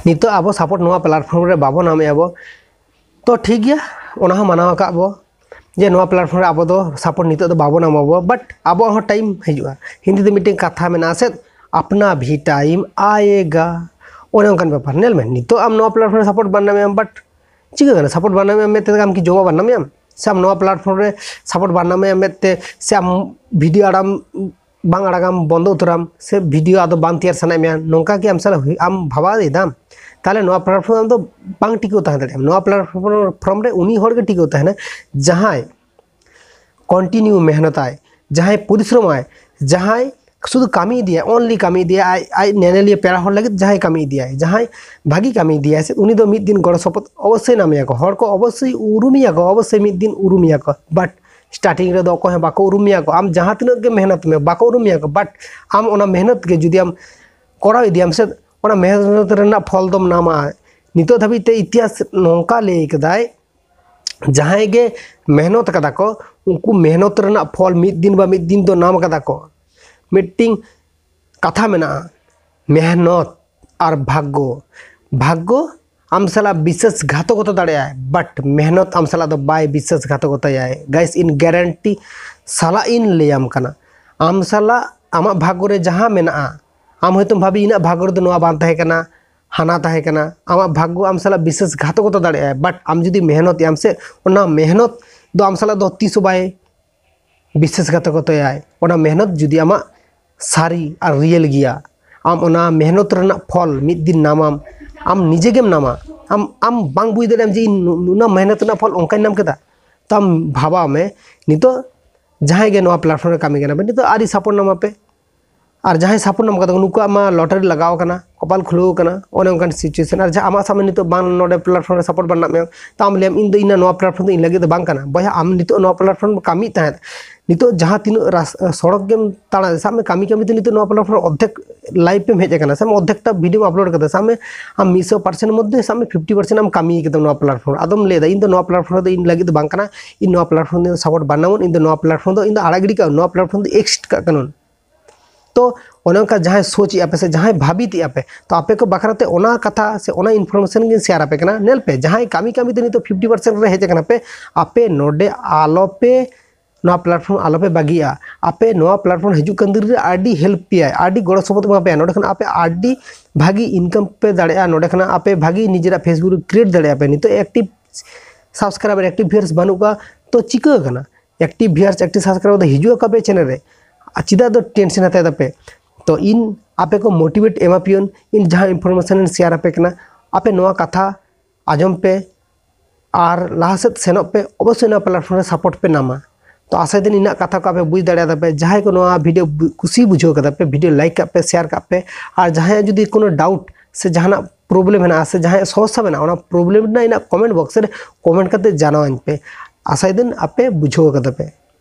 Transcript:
नितो अब सपोर्ट नवा प्लेटफॉर्म रे बाबो नामे अब तो ठीक गया ओना हो मानाव का अब जे नवा प्लेटफॉर्म रे अब दो सपोर्ट नितो दो बाबो नाम अब बट अब हो टाइम हिजुआ हिंदी दे मीटिंग कथा मेना से अपना भी टाइम आएगा ओने उनकन व्यापार नेल में नितो आम नवा प्लेटफॉर्म रे सपोर्ट बनना में बट चिका गना सपोर्ट बनना में मेते आम की जोवा बनना में से आम नवा प्लेटफॉर्म रे सपोर्ट बनना में मेते से आम वीडियो आराम बांग आड़ागाम बंद उतराम से वीडियो आदो बांग तैयार सनाय में नोंका कि आम साला आम भाबा देदाम ताले नवा प्लेटफॉर्म दो बांग टिको ताहे दाड़े नवा प्लेटफॉर्म रे उनी होड़ के टिको ताहे ना जहां कंटिन्यू मेहनत आए जहां परिश्रम आए जहां शुद्ध कामी दिया ओनली कामी दिया आई नेनेलिया पेड़ा होड़ लगे जहां कामी दिया जहां भागी कामी दिया से उनी दो मिद दिन गड़ सपोर्ट अवश्य नामिया को होड़ को अवश्य उरुमिया को अवश्य मिद दिन उरुमिया को बट स्टार्टिंग रे दो को बाको उरुमिया को आम जहां तिनक के मेहनत में बाको उरुमिया को बट आम ओना मेहनत के जुदी आम कोराव इदियाम से ओना मेहनत रेना फल दम नामा नितो धाबी ते इतिहास नोंका ले कदाय जहां गे मेहनत कदा को उनको मेहनत रेना फल मिद दिन दो नाम कदा को मीटिंग कथा मेना मेहनत और भाग्य आम साला विशेष घातकता दाड़े बट मेहनत आम साला बाय विशेष घातकता गाइस इन गारंटी साला इन लेम कना आम साला आमा भाग्य रे जहां मेना आम होयतो भाबी इना भाग्य रे नोआ बान ताहे कना हाना ताहे कना आमा भाग्य आम साला विशेष घातकता दाड़े बट आम जुदी मेहनत आम से ओना मेहनत दो आम साला दो तीस बाय विशेष घातकता ओना मेहनत जुदी आमा सारी और रियल गया आम ओना मेहनत रेना फल मिद दिन नामाम आम निजे गेम नामा आम बांग बुझ दाड़े जे नुना मेहनत ना फल ओंका नाम केदा तो आम भाबा में नितो जहां गे नवा प्लेटफॉर्म रे कामी कना नितो आरी सपोर्ट नामा पे और जहां सपोर्ट नाम कदा नुका मा लॉटरी लगाव कना कपाल खुलो कना ओने उनकन सिचुएशन और जहां आमा सामने नितो बांग नोडे प्लेटफॉर्म रे सपोर्ट बनना में तो आम लेम इन दो इना नवा प्लेटफॉर्म दो इन लगे दो बांग कना बया आम नितो नवा प्लेटफॉर्म कामी ताहे नितो जहां तीन सड़क गेम ताड़ा सामने कामी तो नितो नवा प्लेटफॉर्म अद्धेक लाइव पे हेज कना सामने अद्धेकटा वीडियो अपलोड कदा सामने आम 100% मध्य सामने 50% आम कामी के नवा प्लेटफॉर्म आदम लेदा इन दो नवा प्लेटफॉर्म दो इन लगे दो बांग कना इन नवा प्लेटफॉर्म दो सपोर्ट बनामन इन दो नवा प्लेटफॉर्म दो इन दो आड़ागिड़ी का नवा प्लेटफॉर्म दो एक्स्ट का कानून तो ओनका जहां सोच आपे से जहां भाबित आपे तो आपे को बखराते ओना कथा से ओना इनफॉरमेशन के शेयर आपे कना नेल पे जहां कामी ते तो 50% रे हेज कना पे आपे नोडे आलो पे नवा प्लेटफॉर्म आलो पे बागिया आपे नवा प्लेटफॉर्म हिजु कंदिर रे आडी हेल्प पे आडी गड़ सबत पे नोडे खना आपे आडी भागी इनकम पे दाड़े नोडे खना आपे भागी निजेरा फेसबुक क्रिएट दाड़े आपे नितो एक्टिव सब्सक्राइबर एक्टिव व्यूअर्स बानुका तो चिका कना एक्टिव व्यूअर्स एक्टिव सब्सक्राइबर हिजु का पे चैनल रे चिदा दो टेंशन हते दपे तो इन आपे को मोटिवेट एमा पियन इन जहां इनफॉरमेशन शेयर आपे कना आपे नवा कथा आजम पे और लाहसत सेनो पे अवश्य नवा प्लेटफॉर्म रे सपोर्ट पे नामा तो आशा दिन इन कथा को आपे बुझ दाड़े पे जहां को नवा वीडियो खुशी बुझो कदा पे वीडियो लाइक का पे शेयर का पे और जहां जुदी कोनो डाउट से जहाना प्रॉब्लम है से जहां समस्या बना ओना प्रॉब्लम ना इन कमेंट बॉक्स रे कमेंट करते जानाव पे आशा दिन आपे बुझो कदा पे।